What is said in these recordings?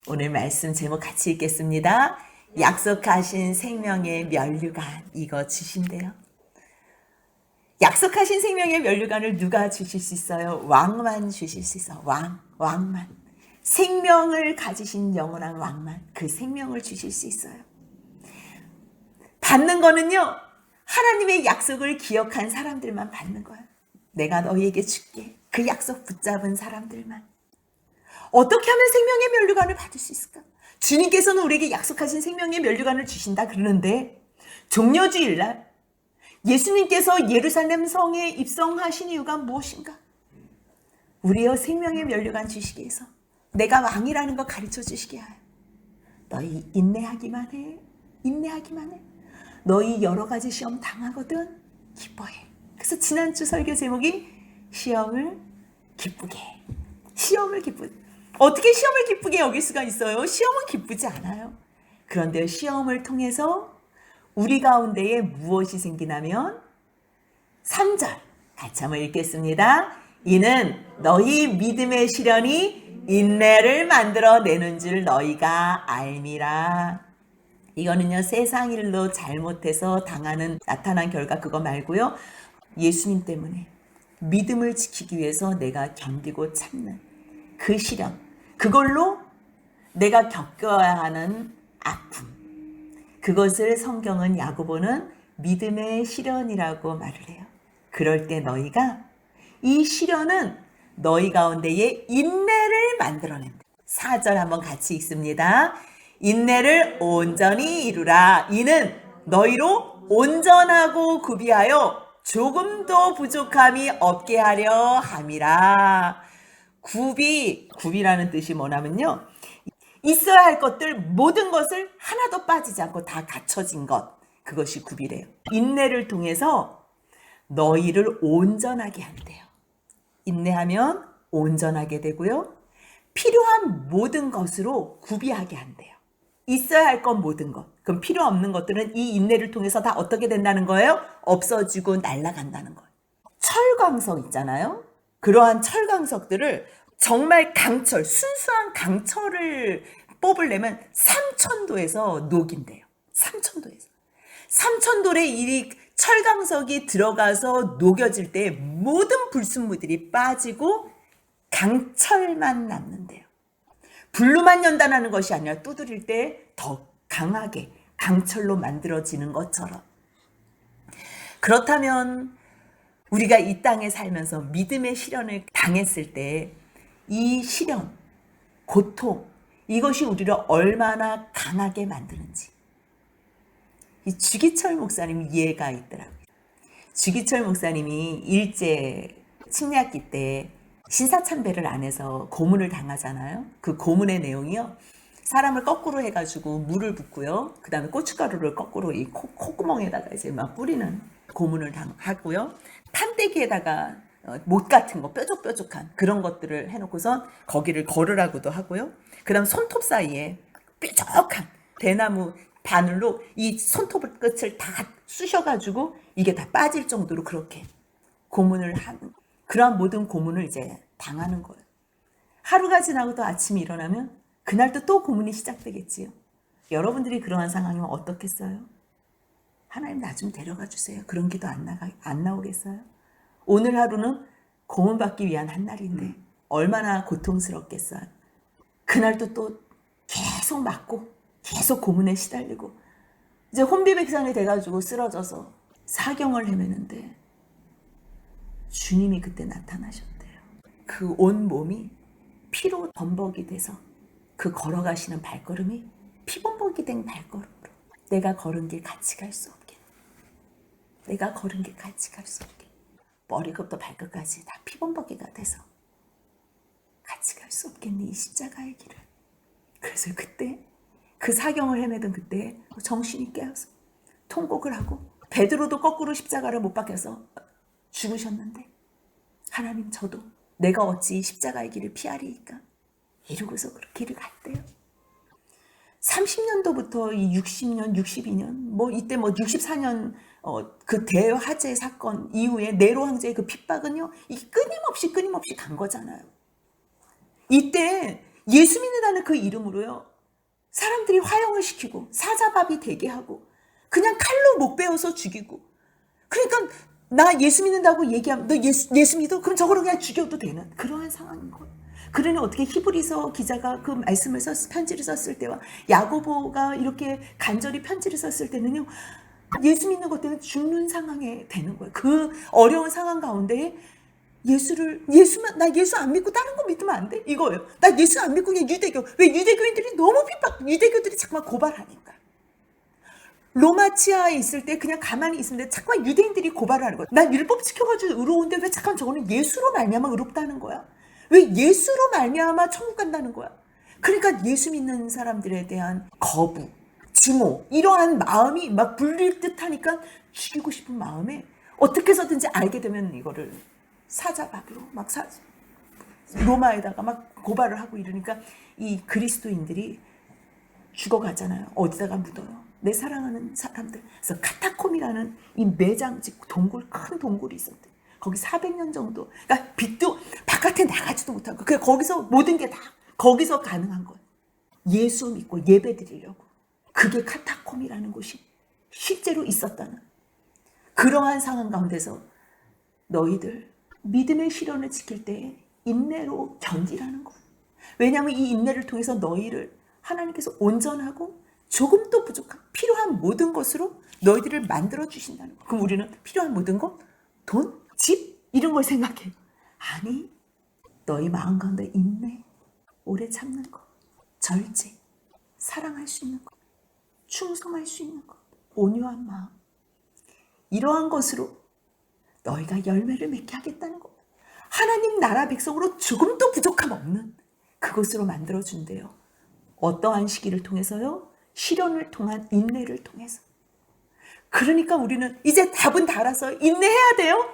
오늘 말씀 제목 같이 읽겠습니다. 약속하신 생명의 면류관 이거 주신대요. 약속하신 생명의 면류관을 누가 주실 수 있어요? 왕만 주실 수 있어. 왕만. 생명을 가지신 영원한 왕만 그 생명을 주실 수 있어요. 받는 거는요, 하나님의 약속을 기억한 사람들만 받는 거예요. 내가 너희에게 줄게. 그 약속 붙잡은 사람들만. 어떻게 하면 생명의 면류관을 받을 수 있을까? 주님께서는 우리에게 약속하신 생명의 면류관을 주신다 그러는데, 종려주일날 예수님께서 예루살렘 성에 입성하신 이유가 무엇인가? 우리의 생명의 면류관 주시기 위해서 내가 왕이라는 거 가르쳐 주시기 위하여 너희 인내하기만 해. 인내하기만 해. 너희 여러 가지 시험 당하거든 기뻐해. 그래서 지난주 설교 제목이 시험을 기쁘게 해. 시험을 기쁘게. 어떻게 시험을 기쁘게 여길 수가 있어요? 시험은 기쁘지 않아요. 그런데 시험을 통해서 우리 가운데에 무엇이 생기냐면 3절 같이 한번 읽겠습니다. 이는 너희 믿음의 시련이 인내를 만들어내는 줄 너희가 알미라. 이거는요, 세상 일로 잘못해서 당하는 나타난 결과 그거 말고요, 예수님 때문에 믿음을 지키기 위해서 내가 견디고 참는 그 시련, 그걸로 내가 겪어야 하는 아픔, 그것을 성경은 야고보는 믿음의 시련이라고 말을 해요. 그럴 때 너희가 이 시련은 너희 가운데에 인내를 만들어낸다. 4절 한번 같이 읽습니다. 인내를 온전히 이루라. 이는 너희로 온전하고 구비하여 조금도 부족함이 없게 하려 함이라. 구비라는 뜻이 뭐냐면요, 있어야 할 것들 모든 것을 하나도 빠지지 않고 다 갖춰진 것, 그것이 구비래요. 인내를 통해서 너희를 온전하게 한대요. 인내하면 온전하게 되고요, 필요한 모든 것으로 구비하게 한대요. 있어야 할 것 모든 것, 그럼 필요 없는 것들은 이 인내를 통해서 다 어떻게 된다는 거예요? 없어지고 날아간다는 거예요. 철광석 있잖아요. 그러한 철광석들을 정말 강철, 순수한 강철을 뽑으려면 3000도에서 녹인대요. 3000도에서. 3000도에 이 철광석이 들어가서 녹여질 때 모든 불순물들이 빠지고 강철만 남는데요. 불로만 연단하는 것이 아니라 두드릴 때 더 강하게 강철로 만들어지는 것처럼. 그렇다면 우리가 이 땅에 살면서 믿음의 시련을 당했을 때 이 시련, 고통, 이것이 우리를 얼마나 강하게 만드는지 이 주기철 목사님 이해가 있더라고요. 주기철 목사님이 일제 침략기 때 신사참배를 안 해서 고문을 당하잖아요. 그 고문의 내용이요, 사람을 거꾸로 해가지고 물을 붓고요, 그 다음에 고춧가루를 거꾸로 이 콧구멍에다가 이제 막 뿌리는 고문을 하고요, 판때기에다가 못 같은 거 뾰족뾰족한 그런 것들을 해놓고선 거기를 걸으라고도 하고요, 그 다음 손톱 사이에 뾰족한 대나무 바늘로 이 손톱 끝을 다 쑤셔가지고 이게 다 빠질 정도로 그렇게 고문을 하는, 그러한 모든 고문을 이제 당하는 거예요. 하루가 지나고 또 아침에 일어나면 그날도 또 고문이 시작되겠지요. 여러분들이 그러한 상황이면 어떻겠어요? 하나님 나 좀 데려가 주세요. 그런 기도 안 나오겠어요? 오늘 하루는 고문받기 위한 한 날인데 얼마나 고통스럽겠어요. 그날도 또 계속 맞고 계속 고문에 시달리고 이제 혼비백산이 돼가지고 쓰러져서 사경을 헤매는데 주님이 그때 나타나셨대요. 그 온 몸이 피로 범벅이 돼서 그 걸어가시는 발걸음이 피범벅이 된 발걸음으로 내가 걸은 길 같이 갈 수 없게, 내가 걸은 길 같이 갈 수 없게, 머리끝부터 발끝까지 다 피범벅이가 돼서 같이 갈 수 없겠니 이 십자가의 길을. 그래서 그때 그 사경을 헤매던 그때 정신이 깨어서 통곡을 하고, 베드로도 거꾸로 십자가를 못 박혀서 죽으셨는데 하나님 저도 내가 어찌 십자가의 길을 피하리이까 이러고서 그 길을 갔대요. 30년도부터 이 60년, 62년, 뭐 이때 뭐 64년 그 대화재 사건 이후에 네로 황제의 그 핍박은요, 이게 끊임없이 간 거잖아요. 이때 예수 믿는다는 그 이름으로요. 사람들이 화형을 시키고 사자밥이 되게 하고 그냥 칼로 목 베어서 죽이고, 그러니까 나 예수 믿는다고 얘기하면 너 예수 믿어? 그럼 저거를 그냥 죽여도 되는 그러한 상황인 거예요. 그러니 어떻게 히브리서 기자가 그 말씀을 편지를 썼을 때와 야고보가 이렇게 간절히 편지를 썼을 때는요, 예수 믿는 것 때문에 죽는 상황에 되는 거예요. 그 어려운 상황 가운데 나 예수 안 믿고 다른 거 믿으면 안 돼? 이거예요. 나 예수 안 믿고 그냥 유대교. 왜 유대교인들이 너무 유대교들이 자꾸만 고발하니까. 로마치아에 있을 때 그냥 가만히 있는데 자꾸만 유대인들이 고발을 하는 거야. 난 율법 지켜가지고 의로운데 왜 잠깐 저거는 예수로 말미암아 의롭다는 거야? 왜 예수로 말미암아 천국 간다는 거야? 그러니까 예수 믿는 사람들에 대한 거부, 증오, 이러한 마음이 막 불릴 듯 하니까 죽이고 싶은 마음에 어떻게 해서든지 알게 되면 이거를 사자밥으로 막 로마에다가 막 고발을 하고 이러니까 이 그리스도인들이 죽어가잖아요. 어디다가 묻어요? 내 사랑하는 사람들. 그래서 카타콤이라는 이 매장직 큰 동굴이 있었대. 거기 400년 정도. 그러니까 빛도 바깥에 나가지도 못하고 그냥 거기서 모든 게 다 거기서 가능한 거예요. 예수 믿고 예배 드리려고. 그게 카타콤이라는 곳이 실제로 있었다는 그러한 상황 가운데서 너희들 믿음의 실현을 지킬 때 인내로 견디라는 거예요. 왜냐하면 이 인내를 통해서 너희를 하나님께서 온전하고 조금도 부족한 필요한 모든 것으로 너희들을 만들어 주신다는 거예요. 그럼 우리는 필요한 모든 것? 돈? 집? 이런 걸 생각해요. 아니, 너희 마음 가운데 인내, 오래 참는 것, 절제, 사랑할 수 있는 것, 충성할 수 있는 것, 온유한 마음, 이러한 것으로 너희가 열매를 맺게 하겠다는 것. 하나님 나라 백성으로 조금도 부족함 없는 그것으로 만들어준대요. 어떠한 시기를 통해서요? 시련을 통한 인내를 통해서. 그러니까 우리는 이제 답은 다 알아서 인내해야 돼요.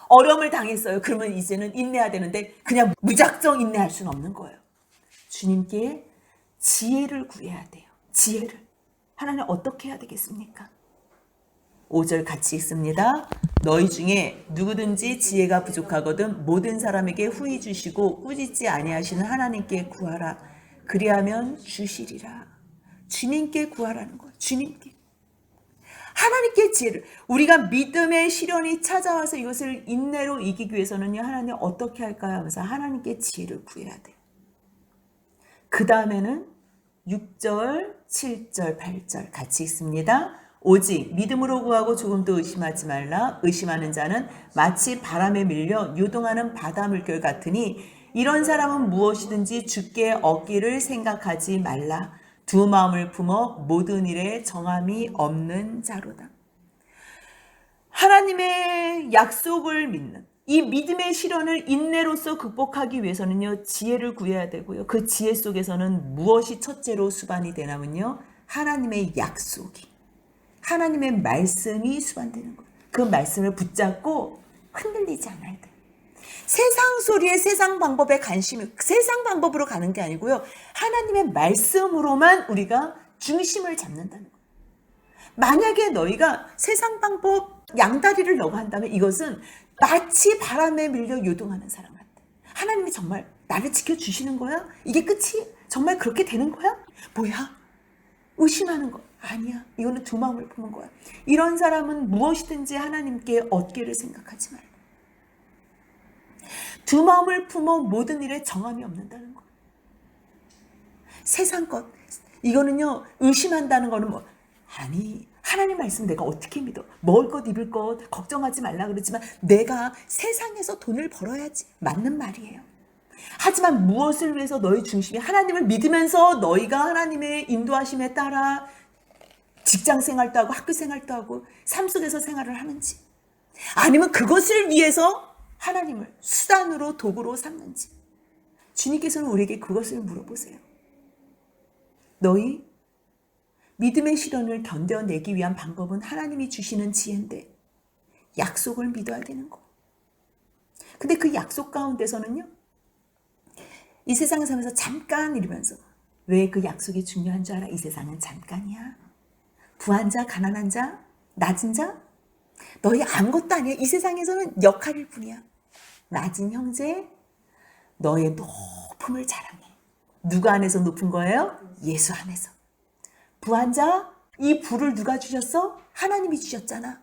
어려움을 당했어요. 그러면 이제는 인내해야 되는데 그냥 무작정 인내할 수는 없는 거예요. 주님께 지혜를 구해야 돼요. 지혜를. 하나님 어떻게 해야 되겠습니까? 5절 같이 읽습니다. 너희 중에 누구든지 지혜가 부족하거든 모든 사람에게 후히 주시고 꾸짖지 아니하시는 하나님께 구하라. 그리하면 주시리라. 주님께 구하라는 거예요. 주님께. 하나님께 지혜를. 우리가 믿음의 시련이 찾아와서 이것을 인내로 이기기 위해서는요. 하나님 어떻게 할까요? 하면서 하나님께 지혜를 구해야 돼요. 그 다음에는 6절, 7절, 8절 같이 읽습니다. 오직 믿음으로 구하고 조금도 의심하지 말라. 의심하는 자는 마치 바람에 밀려 요동하는 바다 물결 같으니 이런 사람은 무엇이든지 주께 얻기를 생각하지 말라. 두 마음을 품어 모든 일에 정함이 없는 자로다. 하나님의 약속을 믿는 이 믿음의 시련을 인내로서 극복하기 위해서는요. 지혜를 구해야 되고요. 그 지혜 속에서는 무엇이 첫째로 수반이 되냐면요. 하나님의 약속이, 하나님의 말씀이 수반되는 거예요. 그 말씀을 붙잡고 흔들리지 않아야 돼요. 세상 소리에 세상 방법에 관심이 세상 방법으로 가는 게 아니고요. 하나님의 말씀으로만 우리가 중심을 잡는다는 거예요. 만약에 너희가 세상 방법 양다리를 너가 한다면 이것은 마치 바람에 밀려 요동하는 사람 같아. 하나님이 정말 나를 지켜주시는 거야? 이게 끝이 정말 그렇게 되는 거야? 뭐야? 의심하는 거 아니야. 이거는 두 마음을 품은 거야. 이런 사람은 무엇이든지 하나님께 얻기를 생각하지 말라. 두 마음을 품어 모든 일에 정함이 없는다는 거. 세상 것 이거는요. 의심한다는 거는 뭐 아니 하나님 말씀 내가 어떻게 믿어? 먹을 것 입을 것 걱정하지 말라 그러지만 내가 세상에서 돈을 벌어야지. 맞는 말이에요. 하지만 무엇을 위해서 너희 중심이 하나님을 믿으면서 너희가 하나님의 인도하심에 따라 직장 생활도 하고 학교 생활도 하고 삶 속에서 생활을 하는지 아니면 그것을 위해서 하나님을 수단으로 도구로 삼는지 주님께서는 우리에게 그것을 물어보세요. 너희 믿음의 시련을 견뎌내기 위한 방법은 하나님이 주시는 지혜인데 약속을 믿어야 되는 거. 근데 그 약속 가운데서는요. 이 세상을 살면서 잠깐 이러면서 왜 그 약속이 중요한 줄 알아? 이 세상은 잠깐이야. 부한 자, 가난한 자, 낮은 자 너희 아무것도 아니야. 이 세상에서는 역할일 뿐이야. 낮은 형제 너의 높음을 자랑해. 누가 안에서 높은 거예요? 예수 안에서. 부한자, 이 부를 누가 주셨어? 하나님이 주셨잖아.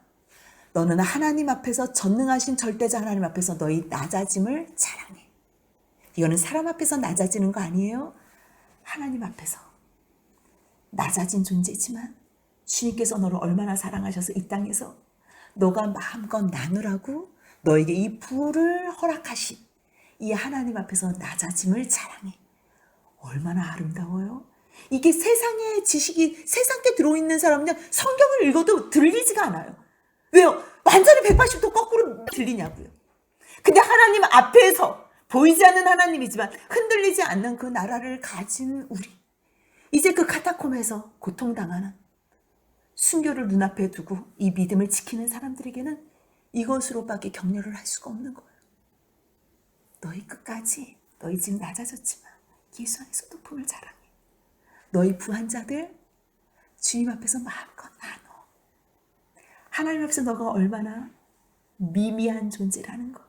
너는 하나님 앞에서, 전능하신 절대자 하나님 앞에서 너희 낮아짐을 자랑해. 이거는 사람 앞에서 낮아지는 거 아니에요? 하나님 앞에서 낮아진 존재지만 주님께서 너를 얼마나 사랑하셔서 이 땅에서 너가 마음껏 나누라고 너에게 이 부를 허락하신 이 하나님 앞에서 낮아짐을 자랑해. 얼마나 아름다워요? 이게 세상의 지식이, 세상에 들어있는 사람은 성경을 읽어도 들리지가 않아요. 왜요? 완전히 180도 거꾸로 들리냐고요. 근데 하나님 앞에서 보이지 않는 하나님이지만 흔들리지 않는 그 나라를 가진 우리, 이제 그 카타콤에서 고통당하는, 순교를 눈앞에 두고 이 믿음을 지키는 사람들에게는 이것으로밖에 격려를 할 수가 없는 거예요. 너희 끝까지, 너희 지금 낮아졌지만 예수 안에서 높음을 자랑해. 너희 부한 자들 주님 앞에서 마음껏 나눠. 하나님 앞에서 너가 얼마나 미미한 존재라는 거,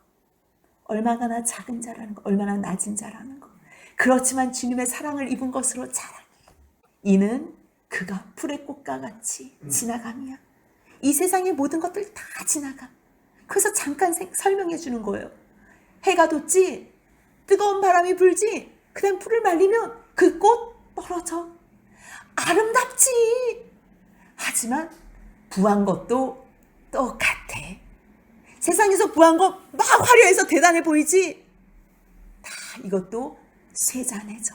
얼마나 작은 자라는 거, 얼마나 낮은 자라는 거. 그렇지만 주님의 사랑을 입은 것으로 자랑해. 이는 그가 풀의 꽃과 같이 지나감이야. 이 세상의 모든 것들 다 지나가. 그래서 잠깐 설명해 주는 거예요. 해가 돋지, 뜨거운 바람이 불지, 그냥 풀을 말리면 그 꽃 떨어져. 아름답지. 하지만 부한 것도 똑같아. 세상에서 부한 것 막 화려해서 대단해 보이지? 다 이것도 쇠잔해져.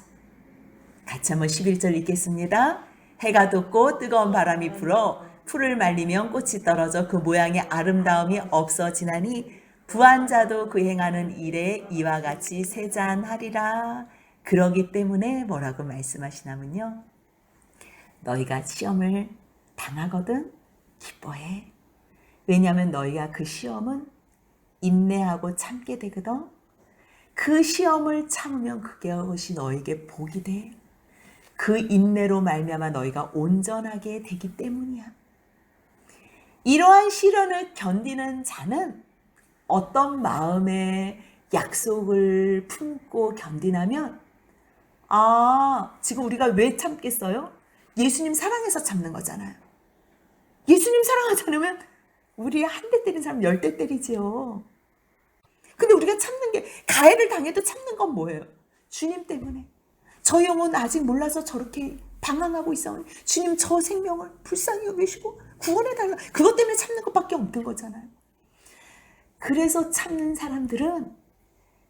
같이 한번 11절 읽겠습니다. 해가 돋고 뜨거운 바람이 불어 풀을 말리면 꽃이 떨어져 그 모양의 아름다움이 없어지나니 부한 자도 그 행하는 일에 이와 같이 쇠잔하리라. 그러기 때문에 뭐라고 말씀하시냐면요, 너희가 시험을 당하거든 기뻐해. 왜냐하면 너희가 그 시험은 인내하고 참게 되거든. 그 시험을 참으면 그것이 너에게 복이 돼. 그 인내로 말미암아 너희가 온전하게 되기 때문이야. 이러한 시련을 견디는 자는 어떤 마음의 약속을 품고 견디냐면, 지금 우리가 왜 참겠어요? 예수님 사랑해서 참는 거잖아요. 예수님 사랑하지 않으면 우리 한 대 때린 사람 10대 때리지요. 근데 우리가 참는 게, 가해를 당해도 참는 건 뭐예요? 주님 때문에. 저 영혼 아직 몰라서 저렇게 방황하고 있어. 주님 저 생명을 불쌍히 여기시고 구원해달라. 그것 때문에 참는 것밖에 없는 거잖아요. 그래서 참는 사람들은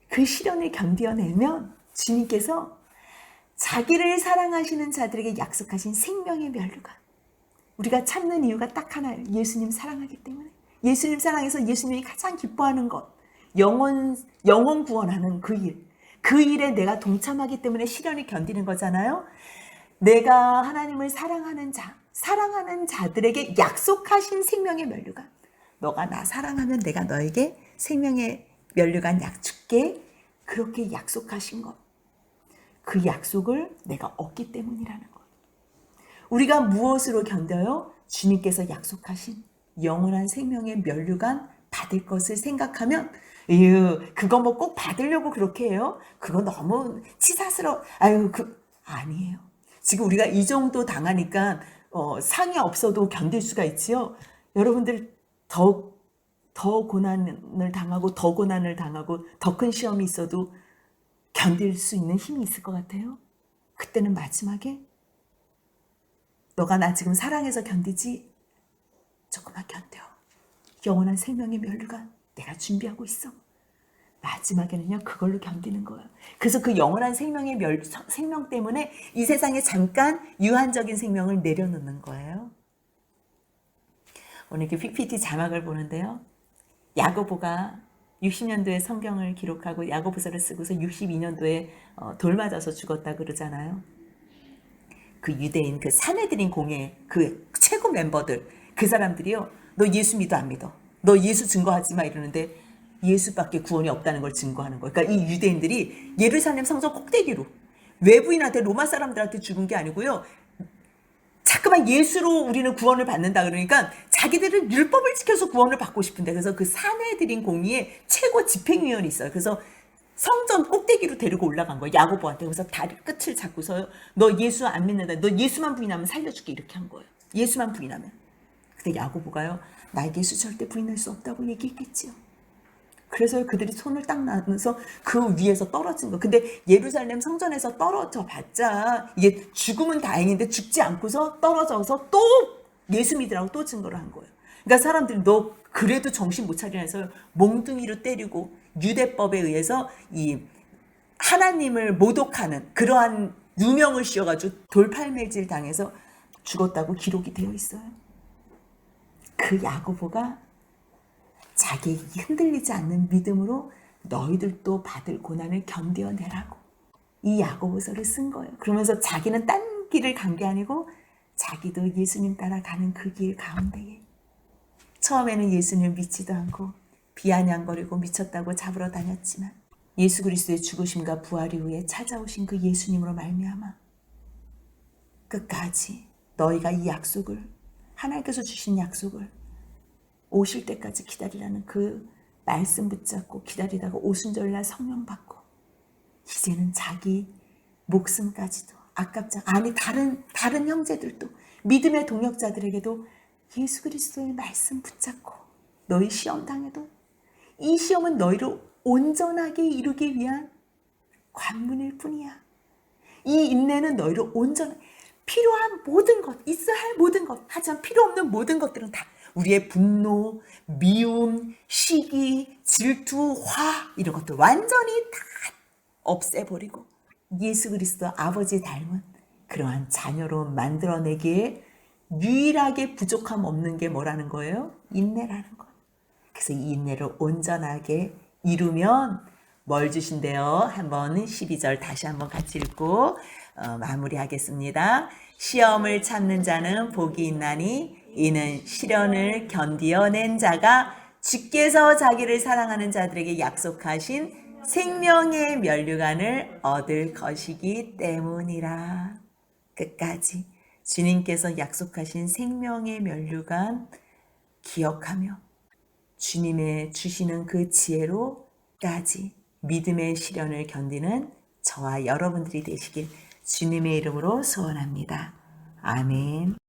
그 시련을 견뎌내면 주님께서 자기를 사랑하시는 자들에게 약속하신 생명의 면류관. 우리가 참는 이유가 딱 하나예요. 예수님 사랑하기 때문에. 예수님 사랑해서 예수님이 가장 기뻐하는 것, 영혼 구원하는 그 일. 그 일에 내가 동참하기 때문에 시련을 견디는 거잖아요. 내가 하나님을 사랑하는 자들에게 약속하신 생명의 면류관. 너가 나 사랑하면 내가 너에게 생명의 면류관 약 줄게. 그렇게 약속하신 것. 그 약속을 내가 얻기 때문이라는 것. 우리가 무엇으로 견뎌요? 주님께서 약속하신 영원한 생명의 면류관 받을 것을 생각하면, 그거 뭐 꼭 받으려고 그렇게 해요? 그거 너무 치사스러워. 아니에요. 지금 우리가 이 정도 당하니까 상이 없어도 견딜 수가 있지요. 여러분들 더 고난을 당하고 더 큰 시험이 있어도 견딜 수 있는 힘이 있을 것 같아요. 그때는 마지막에 너가 나 지금 사랑해서 견디지? 조금만 견뎌. 영원한 생명의 면류관 내가 준비하고 있어. 마지막에는요, 그걸로 견디는 거예요. 그래서 그 영원한 생명의 생명 때문에 이 세상에 잠깐 유한적인 생명을 내려놓는 거예요. 오늘 그 PPT 자막을 보는데요, 야고보가 60년도에 성경을 기록하고 야고보서를 쓰고서 62년도에 돌 맞아서 죽었다 그러잖아요. 그 유대인, 그 사내들인 공예 그 최고 멤버들, 그 사람들이요, 너 예수 믿어 안 믿어? 너 예수 증거하지 마 이러는데 예수밖에 구원이 없다는 걸 증거하는 거예요. 그러니까 이 유대인들이 예루살렘 성전 꼭대기로, 외부인한테, 로마 사람들한테 죽은 게 아니고요, 자꾸만 예수로 우리는 구원을 받는다 그러니까 자기들은 율법을 지켜서 구원을 받고 싶은데, 그래서 그 사내들인 공의에 최고 집행위원이 있어요. 그래서 성전 꼭대기로 데리고 올라간 거예요. 야고보한테. 그래서 다리 끝을 잡고서 너 예수 안 믿는다. 너 예수만 부인하면 살려줄게. 이렇게 한 거예요. 예수만 부인하면. 근데 야고보가요. 나 예수 절대 부인할 수 없다고 얘기했겠지요. 그래서 그들이 손을 딱 나누면서 그 위에서 떨어진 거. 근데 예루살렘 성전에서 떨어져 봤자 이게 죽으면 다행인데 죽지 않고서 떨어져서 또 예수 믿으라고 또 증거를 한 거예요. 그러니까 사람들이 너 그래도 정신 못 차리나 해서 몽둥이로 때리고 유대법에 의해서 이 하나님을 모독하는 그러한 누명을 씌워가지고 돌팔매질 당해서 죽었다고 기록이 되어 있어요. 그 야고보가 자기에게 흔들리지 않는 믿음으로 너희들도 받을 고난을 견뎌내라고 이 야고보서를 쓴 거예요. 그러면서 자기는 딴 길을 간 게 아니고 자기도 예수님 따라가는 그 길 가운데에 처음에는 예수님을 믿지도 않고 비아냥거리고 미쳤다고 잡으러 다녔지만 예수 그리스도의 죽으심과 부활 이후에 찾아오신 그 예수님으로 말미암아 끝까지 너희가 이 약속을 하나님께서 주신 약속을 오실 때까지 기다리라는 그 말씀 붙잡고 기다리다가 오순절날 성령 받고 이제는 자기 목숨까지도 아깝지 아니 다른 형제들도 믿음의 동역자들에게도 예수 그리스도의 말씀 붙잡고 너희 시험 당해도 이 시험은 너희를 온전하게 이루기 위한 관문일 뿐이야. 이 인내는 너희를 필요한 모든 것, 있어야 할 모든 것, 하지만 필요 없는 모든 것들은 다 우리의 분노, 미움, 시기, 질투, 화 이런 것들 완전히 다 없애버리고 예수 그리스도 아버지 닮은 그러한 자녀로 만들어내기에 유일하게 부족함 없는 게 뭐라는 거예요? 인내라는 거예요. 그래서 이 인내를 온전하게 이루면 뭘 주신대요? 한번 12절 다시 한번 같이 읽고 마무리하겠습니다. 시험을 참는 자는 복이 있나니 이는 시련을 견디어낸 자가 주께서 자기를 사랑하는 자들에게 약속하신 생명의 면류관을 얻을 것이기 때문이라. 끝까지 주님께서 약속하신 생명의 면류관 기억하며 주님의 주시는 그 지혜로까지 믿음의 시련을 견디는 저와 여러분들이 되시길 주님의 이름으로 소원합니다. 아멘.